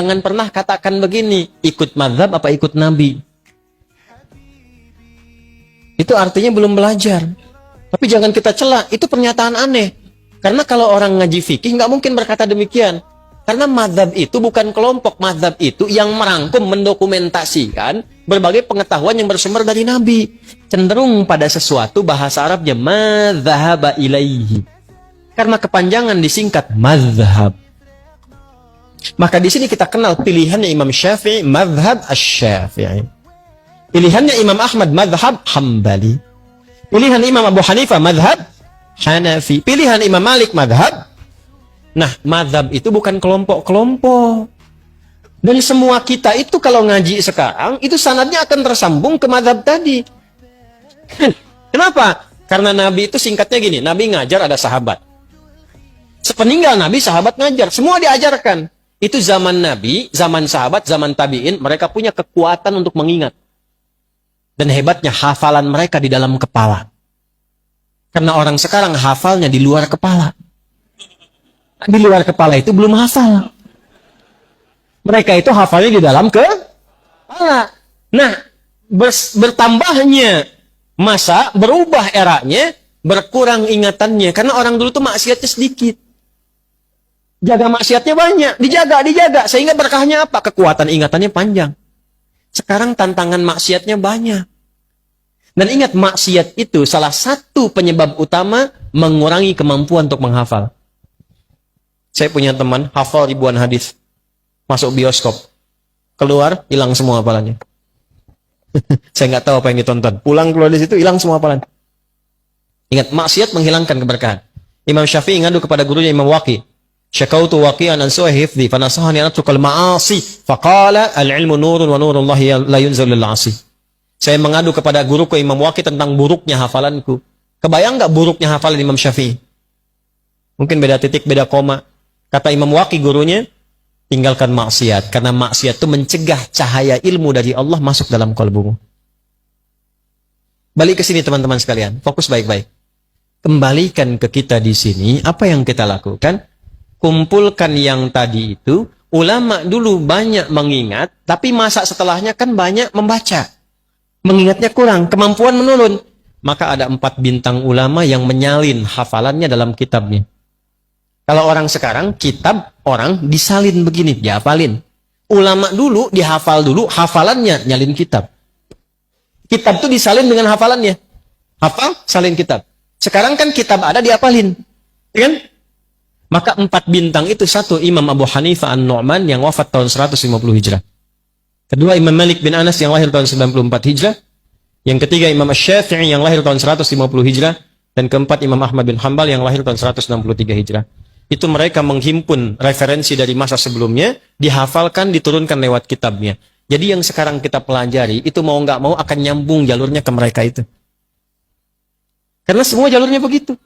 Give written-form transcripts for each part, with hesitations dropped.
Jangan pernah katakan begini, ikut mazhab apa ikut Nabi. Itu artinya belum belajar. Tapi jangan kita cela, itu pernyataan aneh. Karena kalau orang ngaji fikih nggak mungkin berkata demikian. Karena mazhab itu bukan kelompok, mazhab itu yang merangkum, mendokumentasikan berbagai pengetahuan yang bersumber dari Nabi. Cenderung pada sesuatu bahasa Arabnya madzhaba ilaihi. Karena kepanjangan disingkat mazhab. Maka di sini kita kenal pilihannya Imam Syafi'i, mazhab asy-Syafi'i. Pilihannya Imam Ahmad, mazhab Hambali. Pilihan Imam Abu Hanifah, mazhab Hanafi. Pilihan Imam Malik, mazhab. Nah, mazhab itu bukan kelompok-kelompok. Dan semua kita itu kalau ngaji sekarang, itu sanadnya akan tersambung ke mazhab tadi. Kenapa? Karena Nabi itu singkatnya gini, Nabi ngajar ada sahabat. Sepeninggal Nabi, sahabat ngajar. Semua diajarkan. Itu zaman Nabi, zaman sahabat, zaman tabi'in, mereka punya kekuatan untuk mengingat. Dan hebatnya hafalan mereka di dalam kepala. Karena orang sekarang hafalnya di luar kepala. Di luar kepala itu belum hafal. Mereka itu hafalnya di dalam kepala. Nah, bertambahnya masa, berubah eranya, berkurang ingatannya. Karena orang dulu tuh maksiatnya sedikit. Jaga maksiatnya banyak, dijaga, sehingga berkahnya apa? Kekuatan ingatannya panjang. Sekarang tantangan maksiatnya banyak. Dan ingat, maksiat itu salah satu penyebab utama mengurangi kemampuan untuk menghafal. Saya punya teman, hafal ribuan hadis. Masuk bioskop. Keluar, hilang semua hafalannya. Saya nggak tahu apa yang ditonton. Pulang keluar dari situ, hilang semua hafalan. Ingat, maksiat menghilangkan keberkahan. Imam Syafi'i ngadu kepada gurunya Imam Waqi. Syakautu waqi'an an su'i hifdhi fanasahani an atrukal ma'asi faqala al-ilmu nurun wa nurullahi la yunzal lil 'asi. Saya mengadu kepada guruku Imam Waqi tentang buruknya hafalanku. Kebayang enggak buruknya hafalan Imam Syafi'i? Mungkin beda titik, beda koma. Kata Imam Waqi gurunya, tinggalkan maksiat karena maksiat itu mencegah cahaya ilmu dari Allah masuk dalam kalbumu. Balik ke sini teman-teman sekalian, fokus baik-baik. Kembalikan ke kita di sini, apa yang kita lakukan? Kumpulkan yang tadi itu, ulama dulu banyak mengingat, tapi masa setelahnya kan banyak membaca. Mengingatnya kurang, kemampuan menurun. Maka ada 4 bintang ulama yang menyalin hafalannya dalam kitabnya. Kalau orang sekarang, kitab orang disalin begini, dihafalin. Ulama dulu dihafal dulu, hafalannya nyalin kitab. Kitab itu disalin dengan hafalannya. Hafal, salin kitab. Sekarang kan kitab ada, dihafalin. Kan? Maka 4 bintang itu, satu Imam Abu Hanifah An-Nu'man yang wafat tahun 150 Hijrah. Kedua Imam Malik bin Anas yang lahir tahun 94 Hijrah. Yang ketiga Imam Asy-Syafi'i yang lahir tahun 150 Hijrah. Dan keempat Imam Ahmad bin Hanbal yang lahir tahun 163 Hijrah. Itu mereka menghimpun referensi dari masa sebelumnya, dihafalkan, diturunkan lewat kitabnya. Jadi yang sekarang kita pelajari, itu mau nggak mau akan nyambung jalurnya ke mereka itu. Karena semua jalurnya begitu.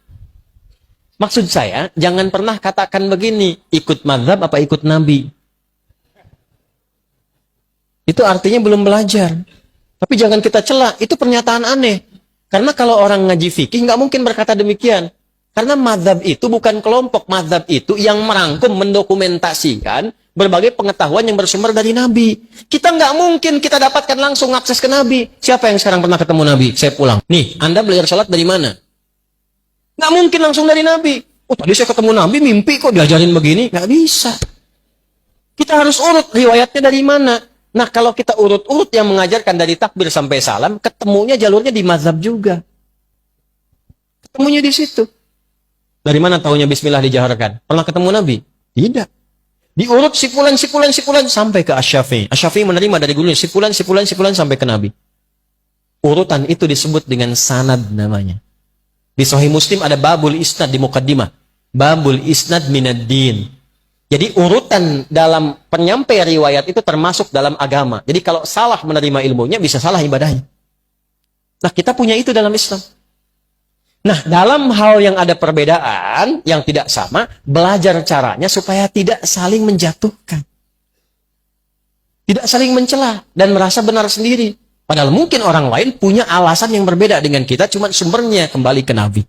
Maksud saya, jangan pernah katakan begini, ikut mazhab apa ikut Nabi. Itu artinya belum belajar. Tapi jangan kita cela, itu pernyataan aneh. Karena kalau orang ngaji fikih, nggak mungkin berkata demikian. Karena mazhab itu bukan kelompok, mazhab itu yang merangkum, mendokumentasikan berbagai pengetahuan yang bersumber dari Nabi. Kita nggak mungkin kita dapatkan langsung akses ke Nabi. Siapa yang sekarang pernah ketemu Nabi? Saya pulang. Nih, Anda belajar salat dari mana? Nggak mungkin langsung dari Nabi. Oh, tadi saya ketemu Nabi, mimpi kok diajarin begini. Nggak bisa. Kita harus urut riwayatnya dari mana. Nah, kalau kita urut-urut yang mengajarkan dari takbir sampai salam, ketemunya jalurnya di mazhab juga. Ketemunya di situ. Dari mana tahunya bismillah dijaharkan? Pernah ketemu Nabi? Tidak. Diurut sipulan sampai ke Asy-Syafi'i. Asy-Syafi'i menerima dari gurunya sipulan sampai ke Nabi. Urutan itu disebut dengan sanad namanya. Di Sahih Muslim ada babul isnad di muqaddimah. Babul isnad minad din. Jadi urutan dalam penyampai riwayat itu termasuk dalam agama. Jadi kalau salah menerima ilmunya, bisa salah ibadahnya. Nah, kita punya itu dalam Islam. Nah, dalam hal yang ada perbedaan, yang tidak sama, belajar caranya supaya tidak saling menjatuhkan. Tidak saling mencela dan merasa benar sendiri. Padahal mungkin orang lain punya alasan yang berbeda dengan kita, cuma sumbernya kembali ke Nabi.